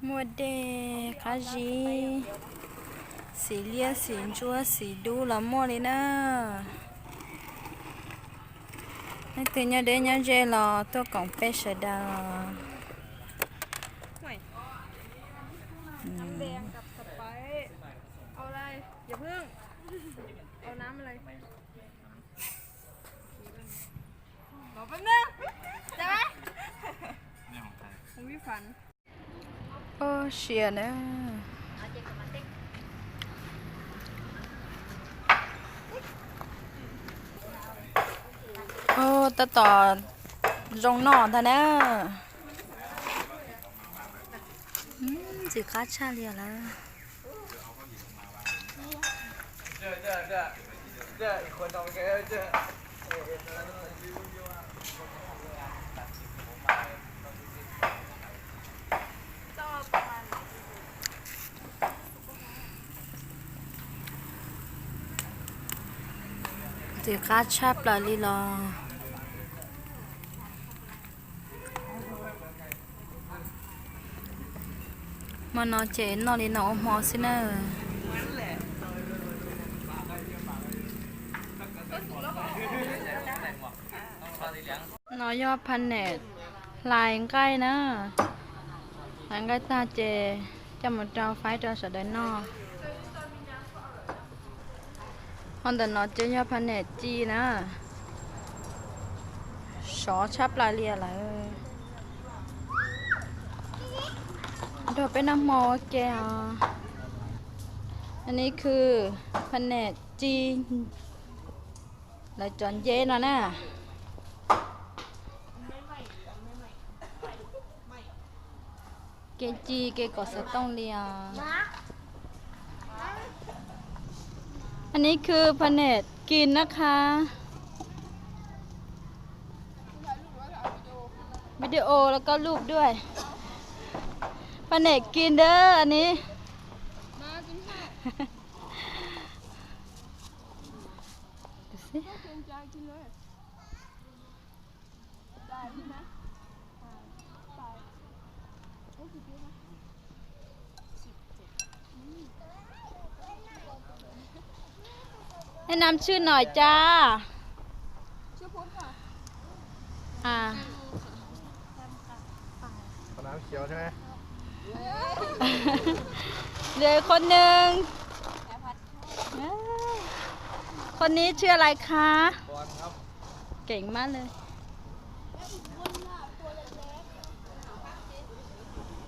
mua đê cá gì xì lia xì chua xì đu là mua đi nè cái từ nhà đến nhà dê là tôi còn bé sợ đà น้ำแดงกับสไปซ์เอาอะไรอย่าเพิ่งเอาน้ำอะไรรอแป๊บนึงได้ไหมของพี่ฝัน ô xìa nữa ô ta tỏ rong nọ ta nè chỉ khá cha liền là chỉ khá chắp là đi lo mà nó chế nó đi nó mò xin nè nó doพันเน็ตลายใกล้นะลายใกล้ตาเจจะมาเจ้าไฟเจ้าสะเดนนอคนแต่nó chơi doพันเน็ตจีนะสอชับลายเรียอะไรเดี๋ยวไปน้ำมอแกอันนี้คือพันเน็ตจีแล้วจอนเย่เนาะนะเกจีเกก็จะต้องเรียอันนี้คือพันเน็ตกินนะคะวิดีโอแล้วก็รูปด้วยพันเน็ตกินเด้ออันนี้มากินข้าว ดูสิ ก็เกรงใจกินเลยได้ใช่ไหมได้โอ้กี่ปีนะแนะนำชื่อหน่อยจ้า ชื่อพุทธค่ะ น้ำเขียวใช่ไหม เหลือคนหนึ่งคนนี้ชื่ออะไรคะ บอลครับ เก่งมากเลย คุณ